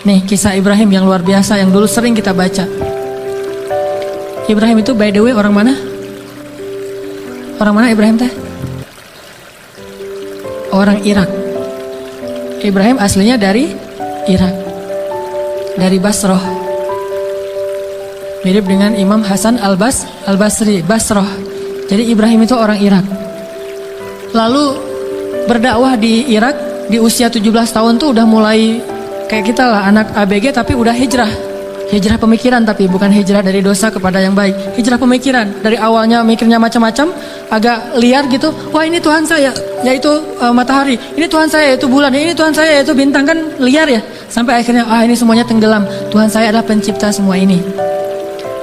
Nih kisah Ibrahim yang luar biasa yang dulu sering kita baca. Ibrahim itu by the way orang mana? Orang mana Ibrahim teh? Orang Irak. Ibrahim aslinya dari Irak, dari Basroh. Mirip dengan Imam Hasan al-Basri, Basroh. Jadi Ibrahim itu orang Irak. Lalu berdakwah di Irak di usia 17 tahun tuh udah mulai kayak kita lah, anak ABG tapi udah hijrah. Hijrah pemikiran, tapi bukan hijrah dari dosa kepada yang baik. Hijrah pemikiran. Dari awalnya mikirnya macam-macam, agak liar gitu. Wah ini Tuhan saya, yaitu matahari. Ini Tuhan saya, yaitu bulan. Ini Tuhan saya, yaitu bintang. Kan liar ya. Sampai akhirnya, ini semuanya tenggelam. Tuhan saya adalah pencipta semua ini.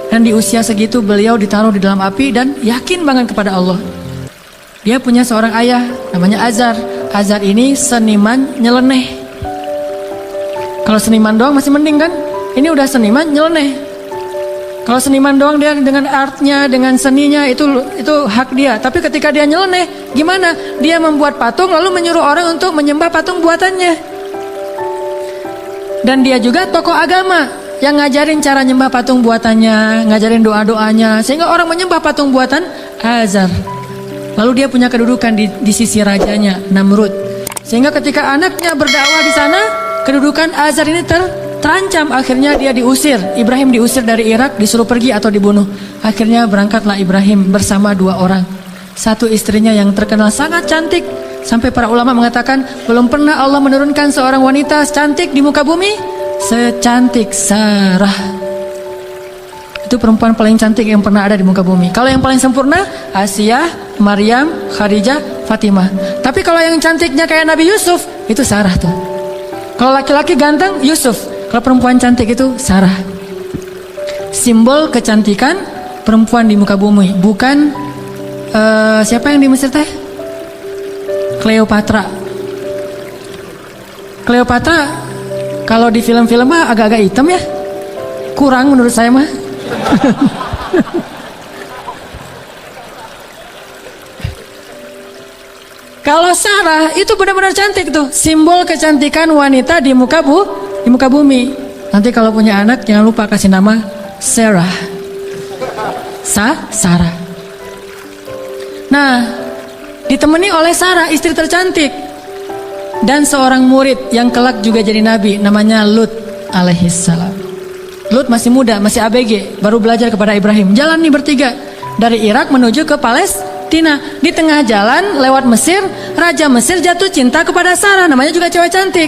Dan di usia segitu beliau ditaruh di dalam api dan yakin banget kepada Allah. Dia punya seorang ayah, namanya Azar. Azar ini seniman nyeleneh. Kalau seniman doang masih mending kan? Ini udah seniman nyeleneh. Kalau seniman doang dia dengan artnya, dengan seninya itu hak dia. Tapi ketika dia nyeleneh, gimana? Dia membuat patung lalu menyuruh orang untuk menyembah patung buatannya. Dan dia juga tokoh agama yang ngajarin cara nyembah patung buatannya, ngajarin doa-doanya, sehingga orang menyembah patung buatan Azar. Lalu dia punya kedudukan di sisi rajanya Namrud. Sehingga ketika anaknya berdakwah di sana, kedudukan Azar ini terancam. Akhirnya dia diusir. Ibrahim diusir dari Irak, disuruh pergi atau dibunuh. Akhirnya berangkatlah Ibrahim bersama 2 orang. Satu istrinya yang terkenal sangat cantik, sampai para ulama mengatakan belum pernah Allah menurunkan seorang wanita cantik di muka bumi secantik Sarah. Itu perempuan paling cantik yang pernah ada di muka bumi. Kalau yang paling sempurna Asia, Maryam, Khadijah, Fatimah. Tapi kalau yang cantiknya kayak Nabi Yusuf, itu Sarah tuh. Kalau laki-laki ganteng Yusuf, kalau perempuan cantik itu Sarah. Simbol kecantikan perempuan di muka bumi. Bukan siapa yang di Mesir teh? Cleopatra. Cleopatra kalau di film-film mah agak-agak hitam ya. Kurang menurut saya mah. Kalau Sarah itu benar-benar cantik tuh, simbol kecantikan wanita di muka bumi. Nanti kalau punya anak jangan lupa kasih nama Sarah. Sarah. Nah, ditemani oleh Sarah, istri tercantik, dan seorang murid yang kelak juga jadi nabi, namanya Lut alaihissalam. Lut masih muda, masih ABG, baru belajar kepada Ibrahim. Jalan nih bertiga dari Irak menuju ke Palestina. Di tengah jalan lewat Mesir, Raja Mesir jatuh cinta kepada Sarah, namanya juga cewek cantik.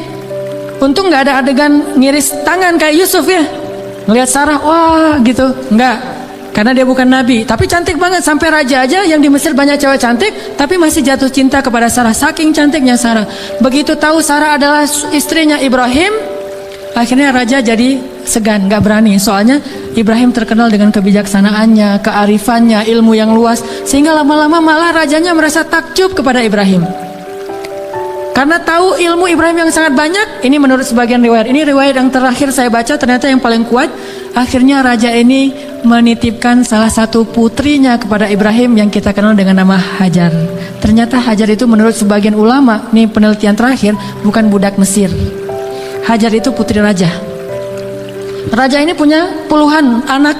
Untung nggak ada adegan ngiris tangan kayak Yusuf ya. Ngelihat Sarah, wah gitu, nggak, karena dia bukan nabi. Tapi cantik banget, sampai raja aja yang di Mesir banyak cewek cantik, tapi masih jatuh cinta kepada Sarah. Saking cantiknya Sarah. Begitu tahu Sarah adalah istrinya Ibrahim, akhirnya raja jadi segan, gak berani. Soalnya Ibrahim terkenal dengan kebijaksanaannya, kearifannya, ilmu yang luas. Sehingga lama-lama malah rajanya merasa takjub kepada Ibrahim. Karena tahu ilmu Ibrahim yang sangat banyak. Ini menurut sebagian riwayat. Ini riwayat yang terakhir saya baca, ternyata yang paling kuat. Akhirnya raja ini menitipkan salah satu putrinya kepada Ibrahim yang kita kenal dengan nama Hajar. Ternyata Hajar itu menurut sebagian ulama, ini penelitian terakhir, bukan budak Mesir. Hajar itu putri raja. Raja ini punya puluhan anak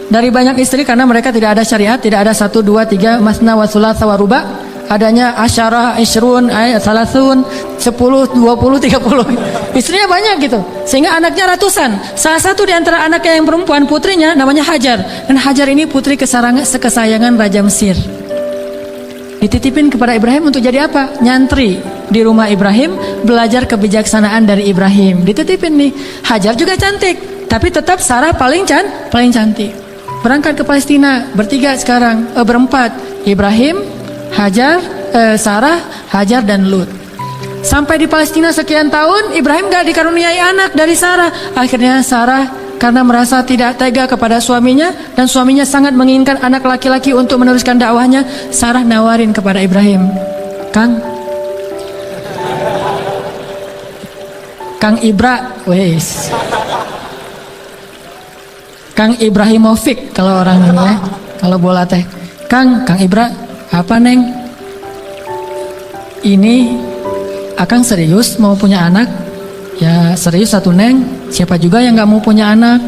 dari banyak istri karena mereka tidak ada syariat, tidak ada 1, 2, 3 masna wa thulatsa wa ruba. Adanya asyarah, isyrun, salasun, 10, 20, 30. Istrinya banyak gitu. Sehingga anaknya ratusan. Salah satu di antara anaknya yang perempuan, putrinya namanya Hajar. Dan Hajar ini putri kesayangan Raja Mesir. Dititipin kepada Ibrahim untuk jadi apa? Nyantri di rumah Ibrahim, belajar kebijaksanaan dari Ibrahim. Dititipin nih. Hajar juga cantik, tapi tetap Sarah paling cantik. Berangkat ke Palestina bertiga sekarang, berempat. Ibrahim, Hajar, Sarah, Hajar dan Lut. Sampai di Palestina sekian tahun, Ibrahim gak dikaruniai anak dari Sarah. Akhirnya Sarah karena merasa tidak tega kepada suaminya dan suaminya sangat menginginkan anak laki-laki untuk meneruskan dakwahnya, Sarah nawarin kepada Ibrahim, Kang Ibra, wes, Kang Ibrahimovic kalau orang ini ya, kalau bola teh, Kang Ibra, apa neng? Ini Akang serius mau punya anak? Ya serius satu neng, siapa juga yang gak mau punya anak?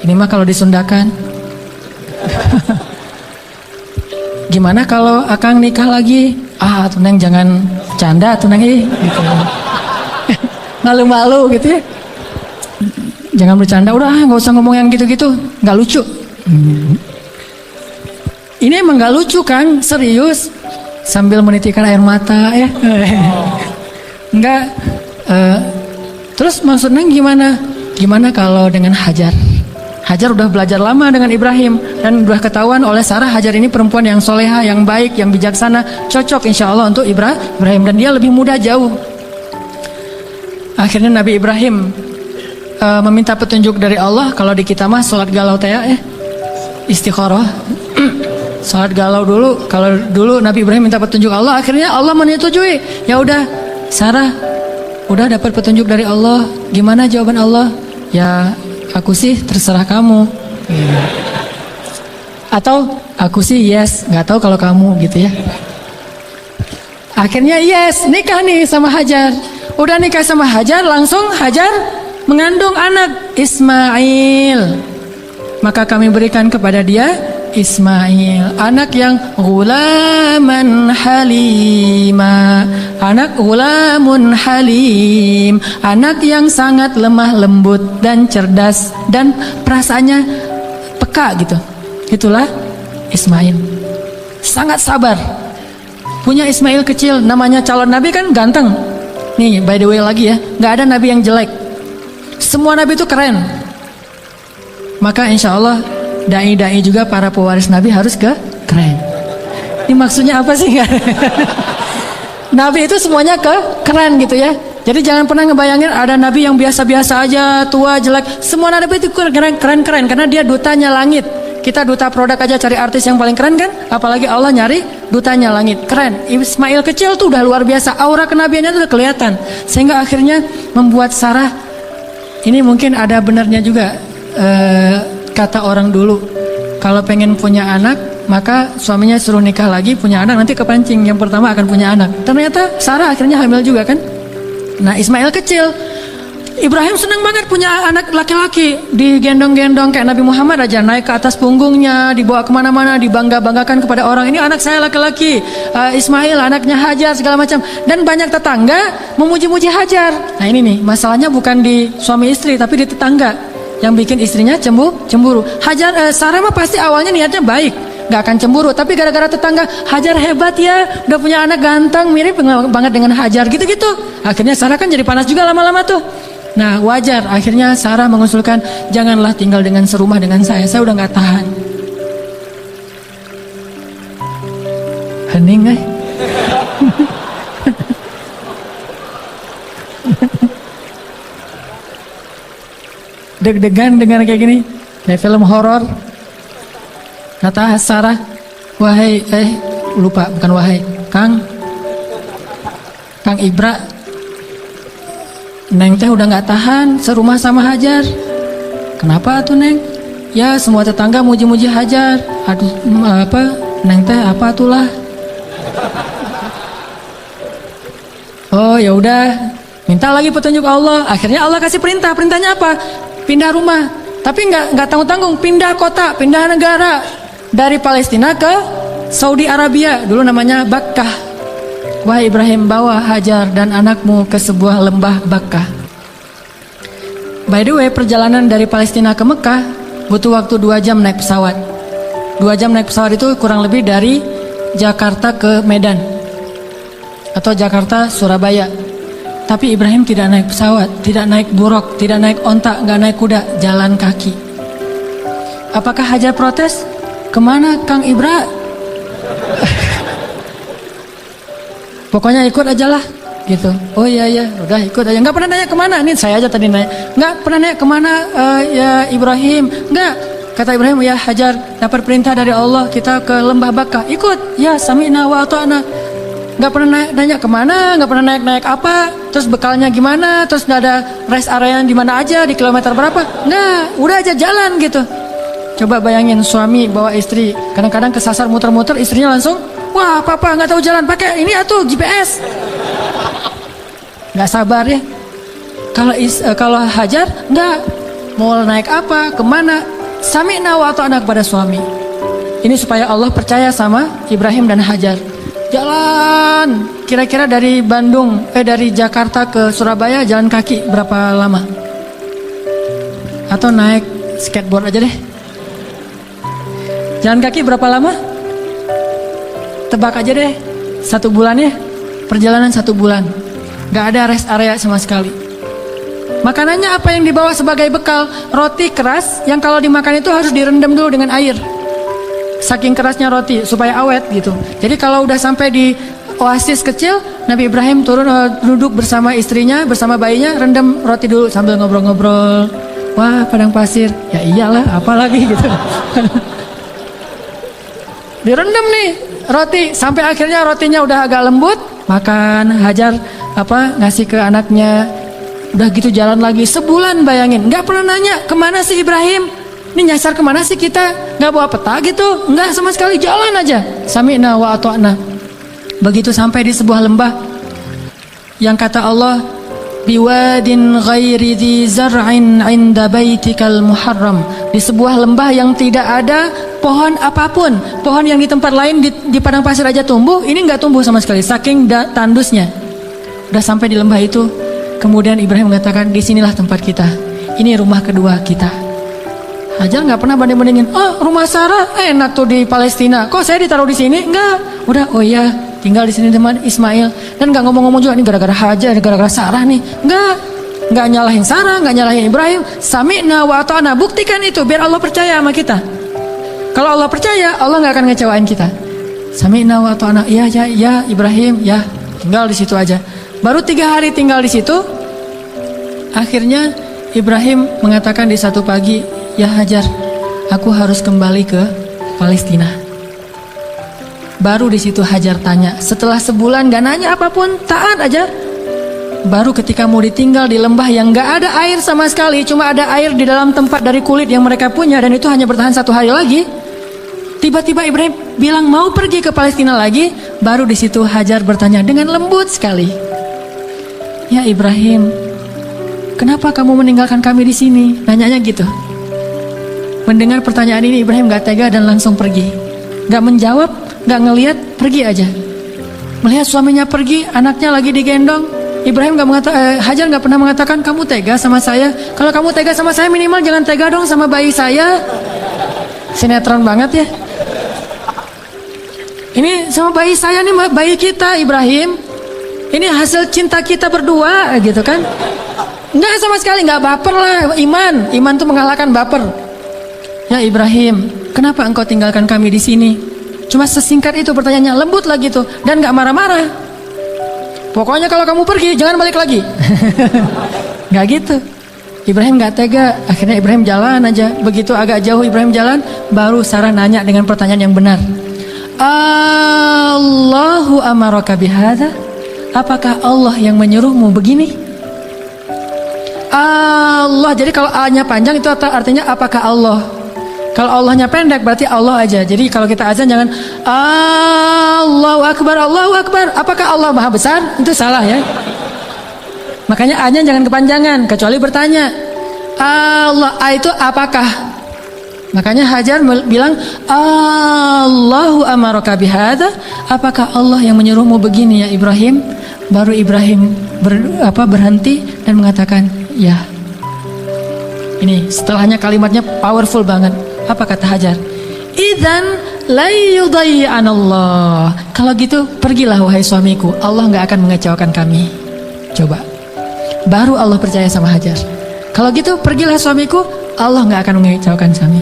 Ini mah kalau disundakan. Gimana kalau akang nikah lagi? Ah tuh neng jangan canda tuh neng gitu. Malu-malu gitu ya. Jangan bercanda, udah nggak usah ngomong yang gitu-gitu, nggak lucu. Ini emang nggak lucu kan, serius. Sambil menitikkan air mata ya. Nggak. Terus maksudnya gimana? Gimana kalau dengan Hajar? Hajar udah belajar lama dengan Ibrahim dan udah ketahuan oleh Sarah Hajar ini perempuan yang soleha, yang baik, yang bijaksana, cocok insya Allah untuk Ibrahim dan dia lebih muda jauh. Akhirnya Nabi Ibrahim meminta petunjuk dari Allah. Kalau di kita mah sholat galau teh istikharah. Sholat galau dulu. Kalau dulu Nabi Ibrahim minta petunjuk Allah, akhirnya Allah menyetujui. Ya udah, Sarah udah dapat petunjuk dari Allah. Gimana jawaban Allah? Ya aku sih terserah kamu. Atau aku sih yes, nggak tahu kalau kamu gitu ya. Akhirnya yes, nikah nih sama Hajar. Udah nikah sama Hajar, langsung Hajar mengandung anak Ismail. Maka kami berikan kepada dia Ismail, anak yang ghulaman halima, anak ghulamun halim, anak yang sangat lemah lembut dan cerdas dan perasaannya peka gitu. Itulah Ismail. Sangat sabar. Punya Ismail kecil, namanya calon nabi kan ganteng. Nih by the way lagi ya, nggak ada nabi yang jelek. Semua nabi itu keren. Maka insya Allah dai-dai juga para pewaris nabi harus keren. Ini maksudnya apa sih? Nabi itu semuanya keren gitu ya. Jadi jangan pernah ngebayangin ada nabi yang biasa-biasa aja, tua, jelek. Semua nabi itu keren karena dia dutanya langit. Kita duta produk aja cari artis yang paling keren kan? Apalagi Allah nyari dutanya langit. Keren. Ismail kecil tuh udah luar biasa. Aura kenabiannya tuh udah kelihatan. Sehingga akhirnya membuat Sarah, ini mungkin ada benarnya juga kata orang dulu. Kalau pengen punya anak, maka suaminya suruh nikah lagi, punya anak, nanti kepancing yang pertama akan punya anak. Ternyata Sarah akhirnya hamil juga kan. Nah Ismail kecil, Ibrahim senang banget punya anak laki-laki, digendong-gendong kayak Nabi Muhammad aja, naik ke atas punggungnya, dibawa kemana-mana, dibangga-banggakan kepada orang. Ini anak saya laki-laki, Ismail anaknya Hajar segala macam. Dan banyak tetangga memuji-muji Hajar. Nah ini nih masalahnya bukan di suami istri tapi di tetangga yang bikin istrinya cemburu. Hajar, Sarah mah pasti awalnya niatnya baik, gak akan cemburu. Tapi gara-gara tetangga, Hajar hebat ya, udah punya anak ganteng, mirip banget dengan Hajar gitu-gitu. Akhirnya Sarah kan jadi panas juga lama-lama tuh. Nah wajar, akhirnya Sarah mengusulkan, janganlah tinggal dengan serumah dengan saya udah gak tahan. Hening deg-degan dengan kayak gini, kayak film horor. Kata Sarah, wahai lupa, bukan wahai, Kang Ibra, Neng teh udah gak tahan serumah sama Hajar. Kenapa tuh Neng? Ya semua tetangga muji-muji Hajar. Aduh apa, Neng teh apa itulah. Oh ya udah, minta lagi petunjuk Allah. Akhirnya Allah kasih perintah. Perintahnya apa? Pindah rumah. Tapi nggak tanggung-tanggung, pindah kota, pindah negara. Dari Palestina ke Saudi Arabia, dulu namanya Bakkah. Wahai Ibrahim, bawa Hajar dan anakmu ke sebuah lembah Bakkah. By the way, perjalanan dari Palestina ke Mekah butuh waktu 2 jam naik pesawat. 2 jam naik pesawat itu kurang lebih dari Jakarta ke Medan atau Jakarta Surabaya. Tapi Ibrahim tidak naik pesawat, tidak naik buruk, tidak naik onta, nggak naik kuda, jalan kaki. Apakah Hajar protes? Kemana Kang Ibra? Pokoknya ikut aja lah gitu. Oh iya udah ikut aja. Nggak pernah nanya kemana. Nih saya aja tadi nanya. Nggak pernah nanya kemana ya Ibrahim. Nggak. Kata Ibrahim, ya Hajar, dapat perintah dari Allah kita ke lembah Bakkah. Ikut. Ya sami'na wa ata'na. Nggak pernah nanya kemana, nggak pernah naik apa, terus bekalnya gimana, terus nggak ada rest area di mana aja, di kilometer berapa. Nggak, udah aja jalan gitu. Coba bayangin suami bawa istri, kadang-kadang kesasar muter-muter, istrinya langsung, wah papa nggak tahu jalan, pakai ini atuh GPS. Nggak sabar ya. Kalau Hajar enggak, mau naik apa, kemana, sami'na wa ata'na kepada suami. Ini supaya Allah percaya sama Ibrahim dan Hajar. Jalan kira-kira dari dari Jakarta ke Surabaya jalan kaki berapa lama? Atau naik skateboard aja deh. Jalan kaki berapa lama? Tebak aja deh, 1 bulan ya. Perjalanan 1 bulan, gak ada rest area sama sekali. Makanannya apa yang dibawa sebagai bekal? Roti keras yang kalau dimakan itu harus direndam dulu dengan air. Saking kerasnya roti supaya awet gitu. Jadi kalau udah sampai di oasis kecil, Nabi Ibrahim turun duduk bersama istrinya, bersama bayinya, rendam roti dulu sambil ngobrol-ngobrol. Wah, padang pasir. Ya iyalah, apalagi gitu. Direndam nih roti sampai akhirnya rotinya udah agak lembut. Makan, Hajar ngasih ke anaknya. Udah gitu jalan lagi sebulan, bayangin. Nggak pernah nanya kemana sih Ibrahim, ini nyasar kemana sih kita, nggak bawa peta gitu, nggak sama sekali, jalan aja. Sami'na wa ata'na. Begitu sampai di sebuah lembah yang kata Allah, biwadin ghairi dhi zar'in 'inda baitikal muharram. Di sebuah lembah yang tidak ada pohon apapun. Pohon yang di tempat lain di padang pasir aja tumbuh, ini nggak tumbuh sama sekali saking tandusnya. Udah sampai di lembah itu, kemudian Ibrahim mengatakan, disinilah tempat kita, ini rumah kedua kita. Hajar nggak pernah banding-bandingin, rumah Sarah enak tuh di Palestina, kok saya ditaruh di sini? Enggak, udah, oh iya, tinggal di sini teman Ismail. Dan nggak ngomong-ngomong juga, ini gara-gara Hajar, gara-gara Sarah nih. Nggak nyalahin Sarah, nggak nyalahin Ibrahim. Sami'na wa ata'na, buktikan itu biar Allah percaya sama kita. Kalau Allah percaya, Allah nggak akan ngecewain kita. Sami'na wa ata'na, ya Ibrahim, ya, tinggal di situ aja. Baru 3 hari tinggal di situ, akhirnya Ibrahim mengatakan di satu pagi, ya Hajar, aku harus kembali ke Palestina. Baru di situ Hajar tanya, setelah sebulan gak nanya apapun, taat aja. Baru ketika mau ditinggal di lembah yang gak ada air sama sekali, cuma ada air di dalam tempat dari kulit yang mereka punya, dan itu hanya bertahan 1 hari lagi. Tiba-tiba Ibrahim bilang mau pergi ke Palestina lagi. Baru di situ Hajar bertanya dengan lembut sekali, ya Ibrahim, kenapa kamu meninggalkan kami di sini? Nanyanya gitu. Mendengar pertanyaan ini, Ibrahim gak tega dan langsung pergi. Gak menjawab, gak ngelihat, pergi aja. Melihat suaminya pergi, anaknya lagi digendong, Ibrahim Hajar gak pernah mengatakan, kamu tega sama saya? Kalau kamu tega sama saya, minimal jangan tega dong sama bayi saya. Sinetron banget ya. Ini sama bayi saya nih, bayi kita Ibrahim. Ini hasil cinta kita berdua gitu kan. Enggak sama sekali, enggak baper lah. Iman tuh mengalahkan baper. Ya Ibrahim, kenapa engkau tinggalkan kami di sini? Cuma sesingkat itu pertanyaannya, lembut lagi tuh, dan enggak marah-marah. Pokoknya kalau kamu pergi jangan balik lagi. Enggak gitu. Ibrahim enggak tega. Akhirnya Ibrahim jalan aja. Begitu agak jauh Ibrahim jalan, baru Sarah nanya dengan pertanyaan yang benar. Allahu amaraka bihadza? Apakah Allah yang menyuruhmu begini? Allah, jadi kalau A-nya panjang itu artinya apakah Allah. Kalau Allahnya pendek berarti Allah aja. Jadi kalau kita azan jangan Allahu Akbar, Allahu Akbar. Apakah Allah Maha Besar? Itu salah ya. Makanya A-nya jangan kepanjangan, kecuali bertanya Allah, A itu apakah. Makanya Hajar bilang Allahu amaraka bihadza, apakah Allah yang menyuruhmu begini ya Ibrahim? Baru Ibrahim berhenti dan mengatakan ya. Ini setelahnya kalimatnya powerful banget. Apa kata Hajar? Idzan la yudayyi'anallah. Kalau gitu pergilah wahai suamiku, Allah nggak akan mengecewakan kami. Coba. Baru Allah percaya sama Hajar. Kalau gitu pergilah suamiku, Allah nggak akan mengecewakan kami.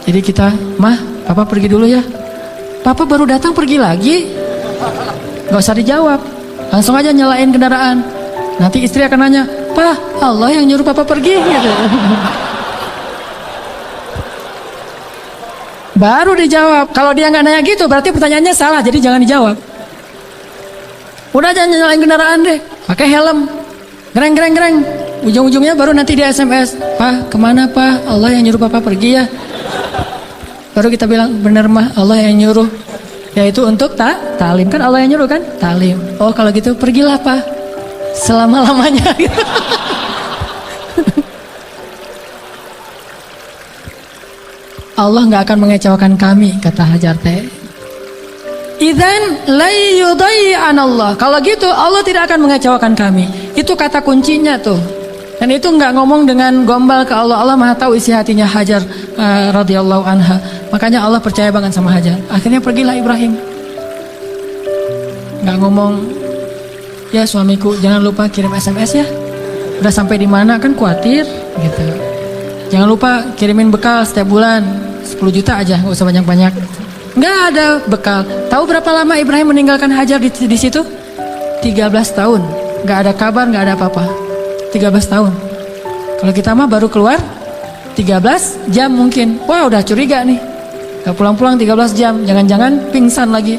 Jadi kita, papa pergi dulu ya. Papa baru datang pergi lagi. Gak usah dijawab, langsung aja nyalain kendaraan. Nanti istri akan nanya, "Pa, Allah yang nyuruh papa pergi," gitu. Baru dijawab. Kalau dia nggak nanya gitu, berarti pertanyaannya salah. Jadi jangan dijawab. Udah jangan nyalain kendaraan deh. Pakai helm. Gereng. Ujung-ujungnya baru nanti dia SMS, "Pa, kemana pa? Allah yang nyuruh papa pergi ya." Baru kita bilang, bener mah Allah yang nyuruh. Yaitu untuk talim. Kan Allah yang nyuruh kan? Talim. Oh kalau gitu pergilah pa. selama-lamanya gitu. Allah nggak akan mengecewakan kami, kata Hajar teh. Idzan la yudayyi'an Allah. Kalau gitu Allah tidak akan mengecewakan kami. Itu kata kuncinya tuh. Dan itu nggak ngomong dengan gombal ke Allah. Allah Maha tahu isi hatinya Hajar radhiyallahu anha. Makanya Allah percaya banget sama Hajar. Akhirnya pergilah Ibrahim. Nggak ngomong, ya suamiku jangan lupa kirim SMS ya. Udah sampai di mana kan khawatir gitu. Jangan lupa kirimin bekal setiap bulan 10 juta aja, nggak usah banyak-banyak. Nggak ada bekal. Tahu berapa lama Ibrahim meninggalkan Hajar di situ? 13 tahun. Nggak ada kabar, nggak ada apa-apa. 13 tahun. Kalau kita mah baru keluar 13 jam mungkin. Wah udah curiga nih. Nggak pulang-pulang 13 jam. Jangan-jangan pingsan lagi.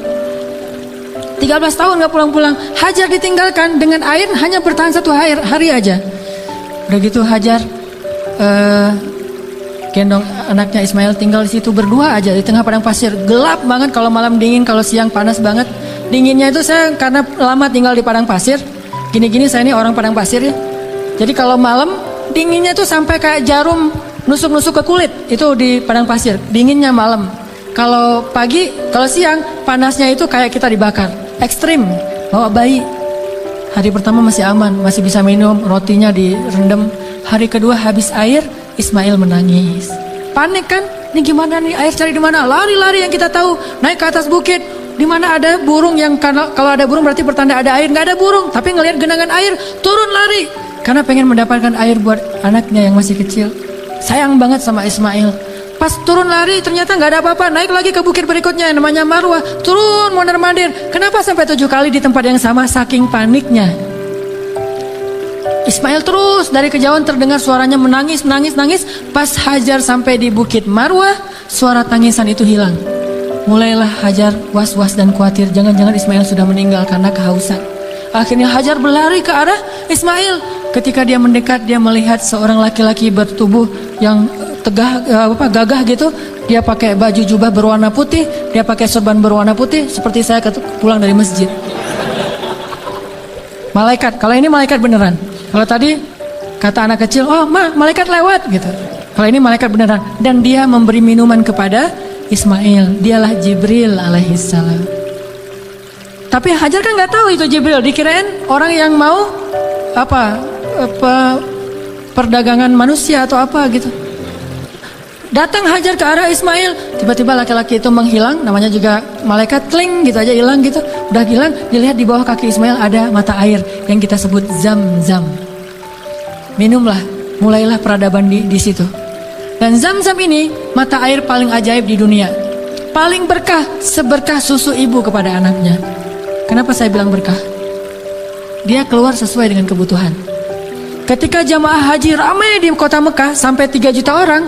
13 tahun nggak pulang-pulang. Hajar ditinggalkan dengan air hanya bertahan 1 hari aja. Udah gitu Hajar gendong anaknya Ismail tinggal di situ berdua aja di tengah padang pasir. Gelap banget kalau malam dingin, kalau siang panas banget. Dinginnya itu saya karena lama tinggal di padang pasir. Gini-gini saya ini orang padang pasir ya. Jadi kalau malam dinginnya tuh sampai kayak jarum nusuk-nusuk ke kulit. Itu di padang pasir. Dinginnya malam. Kalau pagi, kalau siang panasnya itu kayak kita dibakar. Ekstrim. Bawa bayi. Hari pertama masih aman, masih bisa minum, rotinya direndam. Hari kedua habis air, Ismail menangis. Panik kan? Ini gimana nih? Air cari di mana? Lari-lari yang kita tahu. Naik ke atas bukit. Di mana ada burung yang kalau ada burung berarti pertanda ada air. Nggak ada burung, tapi ngelihat genangan air, turun lari. Karena pengen mendapatkan air buat anaknya yang masih kecil. Sayang banget sama Ismail. Pas turun lari ternyata nggak ada apa-apa. Naik lagi ke bukit berikutnya yang namanya Marwah. Turun mondar-mandir. Kenapa sampai 7 kali di tempat yang sama? Saking paniknya. Ismail terus dari kejauhan terdengar suaranya menangis. Pas Hajar sampai di bukit Marwah, suara tangisan itu hilang. Mulailah Hajar was-was dan khawatir. Jangan-jangan Ismail sudah meninggal karena kehausan. Akhirnya Hajar berlari ke arah Ismail. Ketika dia mendekat, dia melihat seorang laki-laki bertubuh yang gagah gitu. Dia pakai baju jubah berwarna putih, dia pakai sorban berwarna putih, seperti saya pulang dari masjid. Malaikat, kalau ini malaikat beneran. Kalau tadi kata anak kecil, oh malaikat lewat gitu. Kalau ini malaikat beneran. Dan dia memberi minuman kepada Ismail. Dialah Jibril alaihissalam. Tapi Hajar kan nggak tahu itu Jibril. Dikirain orang yang mau perdagangan manusia atau apa gitu. Datang Hajar ke arah Ismail. Tiba-tiba laki-laki itu menghilang. Namanya juga malaikat, kling gitu aja hilang gitu. Udah hilang, dilihat di bawah kaki Ismail ada mata air yang kita sebut Zam-Zam. Minumlah, mulailah peradaban di situ. Dan Zam-Zam ini mata air paling ajaib di dunia. Paling berkah, seberkah susu ibu kepada anaknya. Kenapa saya bilang berkah? Dia keluar sesuai dengan kebutuhan. Ketika jamaah haji ramai di kota Mekah sampai 3 juta orang,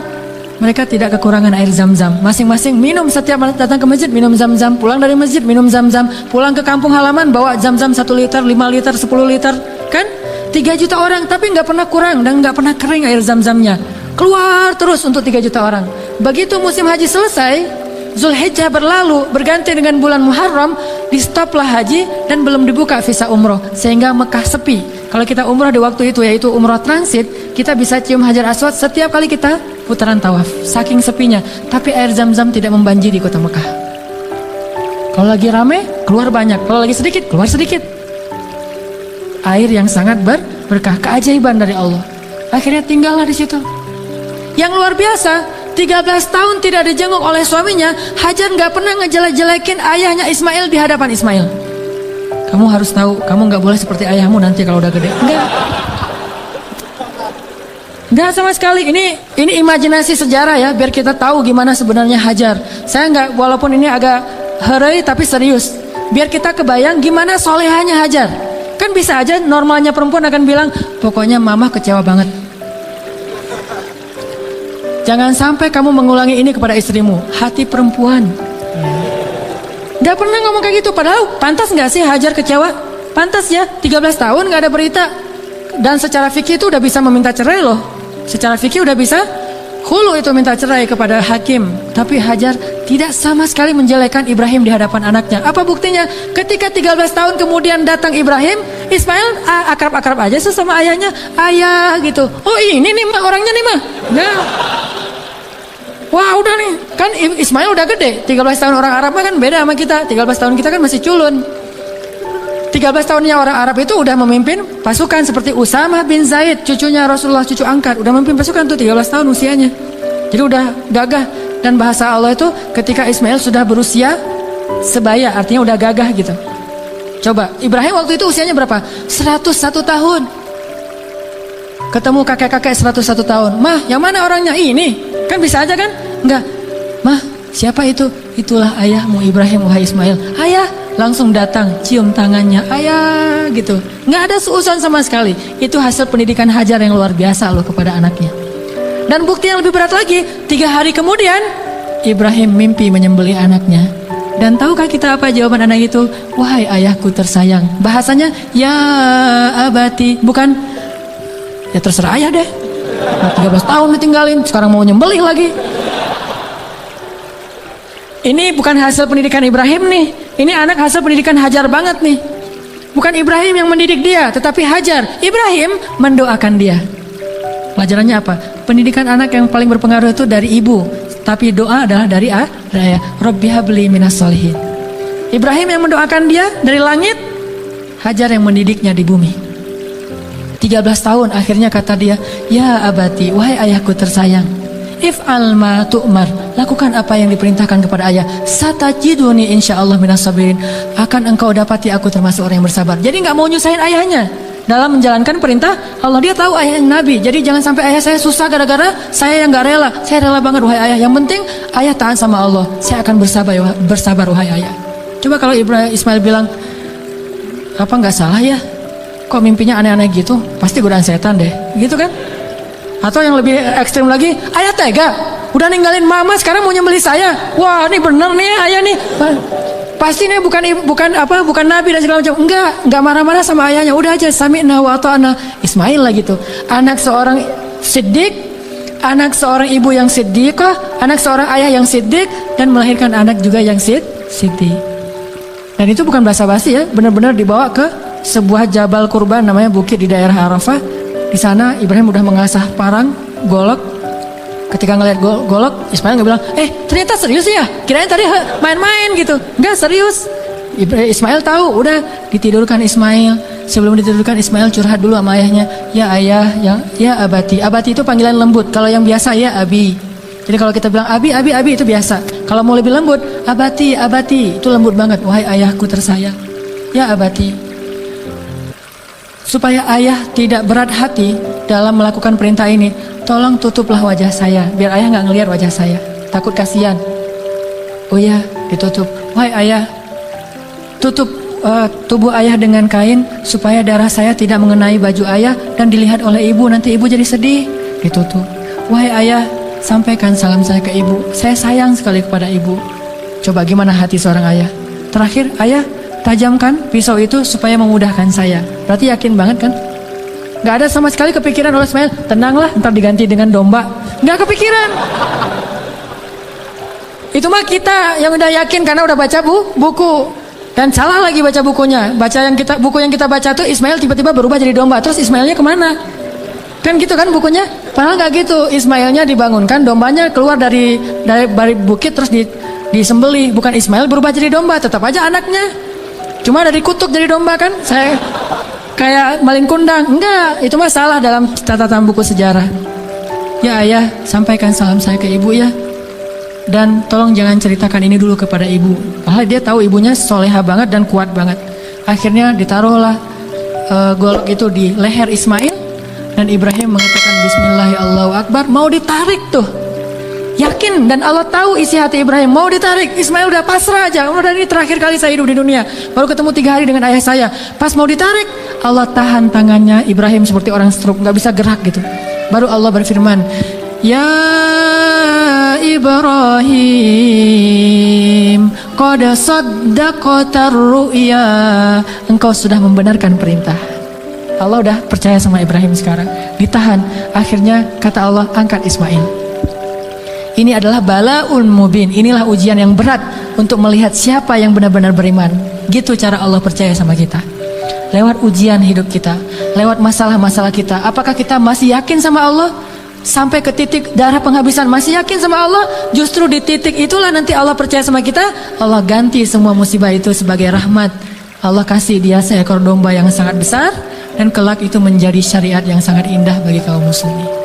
mereka tidak kekurangan air Zam-Zam. Masing-masing minum, setiap datang ke masjid minum Zam-Zam, pulang dari masjid minum Zam-Zam, pulang ke kampung halaman bawa Zam-Zam 1 liter, 5 liter, 10 liter, kan? 3 juta orang, tapi nggak pernah kurang dan nggak pernah kering air Zam-Zamnya. Keluar terus untuk 3 juta orang. Begitu musim haji selesai, Zulhijjah berlalu, berganti dengan bulan Muharram, di stoplah haji dan belum dibuka visa umroh, sehingga Mekah sepi. Kalau kita umroh di waktu itu, yaitu umroh transit, kita bisa cium Hajar Aswad setiap kali kita putaran tawaf, saking sepinya. Tapi air Zam-Zam tidak membanjiri kota Mekah. Kalau lagi rame, keluar banyak. Kalau lagi sedikit, keluar sedikit. Air yang sangat berkah, keajaiban dari Allah. Akhirnya tinggallah di situ. Yang luar biasa, 13 tahun tidak dijenguk oleh suaminya. Hajar nggak pernah ngejelek-jelekin ayahnya Ismail di hadapan Ismail. Kamu harus tahu, kamu nggak boleh seperti ayahmu nanti kalau udah gede. Enggak sama sekali. Ini imajinasi sejarah ya, biar kita tahu gimana sebenarnya Hajar. Saya nggak, walaupun ini agak herai tapi serius. Biar kita kebayang gimana solehanya Hajar. Kan bisa aja normalnya perempuan akan bilang, pokoknya mama kecewa banget. Jangan sampai kamu mengulangi ini kepada istrimu. Hati perempuan. Gak pernah ngomong kayak gitu. Padahal pantas gak sih Hajar kecewa? Pantas ya, 13 tahun gak ada berita. Dan secara fikih itu udah bisa meminta cerai loh. Secara fikih udah bisa khulu itu minta cerai kepada hakim. Tapi Hajar tidak sama sekali menjelekkan Ibrahim di hadapan anaknya. Apa buktinya? Ketika 13 tahun kemudian datang Ibrahim, Ismail akrab-akrab aja sama ayahnya. Ayah gitu. Oh ini nih mah orangnya nih mah. Nah. Wah udah nih. Kan Ismail udah gede. 13 tahun orang Arab kan beda sama kita. 13 tahun kita kan masih culun. 13 tahunnya orang Arab itu udah memimpin pasukan seperti Usamah bin Zaid, cucunya Rasulullah, cucu angkat, udah memimpin pasukan tuh 13 tahun usianya. Jadi udah gagah. Dan bahasa Allah itu ketika Ismail sudah berusia sebaya, artinya udah gagah gitu. Coba, Ibrahim waktu itu usianya berapa? 101 tahun. Ketemu kakek-kakek 101 tahun. Mah, yang mana orangnya? Ini. Kan bisa aja kan? Enggak. Mah, siapa itu? Itulah ayahmu Ibrahim, wahai Ismail. Ayah, langsung datang, cium tangannya. Ayah, gitu. Nggak ada seuson sama sekali. Itu hasil pendidikan Hajar yang luar biasa loh kepada anaknya. Dan bukti yang lebih berat lagi, 3 hari kemudian Ibrahim mimpi menyembelih anaknya. Dan tahukah kita apa jawaban anak itu? Wahai ayahku tersayang. Bahasanya ya abati, bukan ya terserah ayah deh. 13 tahun ditinggalin, sekarang mau nyembelih lagi. Ini bukan hasil pendidikan Ibrahim nih. Ini anak hasil pendidikan Hajar banget nih. Bukan Ibrahim yang mendidik dia, tetapi Hajar. Ibrahim mendoakan dia. Pelajarannya apa? Pendidikan anak yang paling berpengaruh itu dari ibu, tapi doa adalah dari ayah. Rabbi habli minas solihin. Ibrahim yang mendoakan dia dari langit, Hajar yang mendidiknya di bumi. 13 tahun akhirnya kata dia, ya abati, wahai ayahku tersayang, if'al ma tu'mar, lakukan apa yang diperintahkan kepada ayah. Satajiduni insyaallah minas sabirin, akan engkau dapati aku termasuk orang yang bersabar. Jadi nggak mau nyusahin ayahnya dalam menjalankan perintah Allah. Dia tahu ayah yang nabi, jadi jangan sampai ayah saya susah gara-gara saya yang nggak rela. Saya rela banget wahai ayah, yang penting ayah taat sama Allah, saya akan bersabar wahai ayah. Coba kalau Ismail bilang, apa nggak salah ya, kok mimpinya aneh-aneh gitu, pasti godaan setan deh, gitu kan? Atau yang lebih ekstrim lagi, ayah tega, udah ninggalin mama sekarang mau nyembelih saya. Wah ini bener nih ayah nih, pasti nih bukan nabi dan segala macam. Enggak marah-marah sama ayahnya, udah aja sami'na wa ata'na. Ismail lah gitu, anak seorang siddiq, anak seorang ibu yang siddiqah, anak seorang ayah yang siddiq, dan melahirkan anak juga yang siddiq. Dan itu bukan basa-basi ya, benar-benar dibawa ke sebuah jabal kurban namanya bukit di daerah Arafah. Di sana Ibrahim udah mengasah parang, golok. Ketika ngeliat golok, Ismail nggak bilang, ternyata serius ya, kirain tadi main-main gitu. Enggak, serius. Ismail tahu, udah ditidurkan Ismail. Sebelum ditidurkan Ismail curhat dulu sama ayahnya, ya ayah, ya abati. Abati itu panggilan lembut. Kalau yang biasa ya abi. Jadi kalau kita bilang abi itu biasa. Kalau mau lebih lembut, abati itu lembut banget. Wahai ayahku tersayang, ya abati. Supaya ayah tidak berat hati dalam melakukan perintah ini, tolong tutuplah wajah saya, biar ayah nggak ngelihat wajah saya, takut kasihan. Oh ya, ditutup. Wahai ayah, tutup tubuh ayah dengan kain supaya darah saya tidak mengenai baju ayah dan dilihat oleh ibu, nanti ibu jadi sedih. Ditutup. Wahai ayah, sampaikan salam saya ke ibu, saya sayang sekali kepada ibu. Coba gimana hati seorang ayah? Terakhir, ayah, tajamkan pisau itu supaya memudahkan saya. Berarti yakin banget kan? Gak ada sama sekali kepikiran oleh Ismail, tenanglah ntar diganti dengan domba. Gak kepikiran. Itu mah kita yang udah yakin karena udah baca buku. Dan salah lagi baca bukunya. Buku yang kita baca tuh Ismail tiba-tiba berubah jadi domba. Terus Ismailnya kemana? Kan gitu kan bukunya? Padahal gak gitu. Ismailnya dibangunkan, dombanya keluar dari bukit terus disembelih. Bukan Ismail berubah jadi domba, tetap aja anaknya. Cuma dari kutuk jadi domba kan? Saya kayak malin kundang. Enggak, itu mah salah dalam catatan buku sejarah. Ya ayah, sampaikan salam saya ke ibu ya. Dan tolong jangan ceritakan ini dulu kepada ibu. Padahal dia tahu ibunya soleha banget dan kuat banget. Akhirnya ditaruhlah golok itu di leher Ismail. Dan Ibrahim mengatakan Bismillahirrahmanirrahim. Mau ditarik tuh, yakin, dan Allah tahu isi hati Ibrahim. Mau ditarik, Ismail udah pasrah aja. Udah ini terakhir kali saya hidup di dunia, baru ketemu 3 hari dengan ayah saya. Pas mau ditarik, Allah tahan tangannya Ibrahim seperti orang stroke, gak bisa gerak gitu. Baru Allah berfirman, ya Ibrahim, qad saddaqatar ru'ya, engkau sudah membenarkan perintah. Allah udah percaya sama Ibrahim sekarang. Ditahan. Akhirnya kata Allah, angkat Ismail. Ini adalah balaun mubin. Inilah ujian yang berat untuk melihat siapa yang benar-benar beriman. Gitu cara Allah percaya sama kita. Lewat ujian hidup kita, lewat masalah-masalah kita. Apakah kita masih yakin sama Allah? Sampai ke titik darah penghabisan masih yakin sama Allah? Justru di titik itulah nanti Allah percaya sama kita. Allah ganti semua musibah itu sebagai rahmat. Allah kasih dia seekor domba yang sangat besar, dan kelak itu menjadi syariat yang sangat indah bagi kaum muslimin.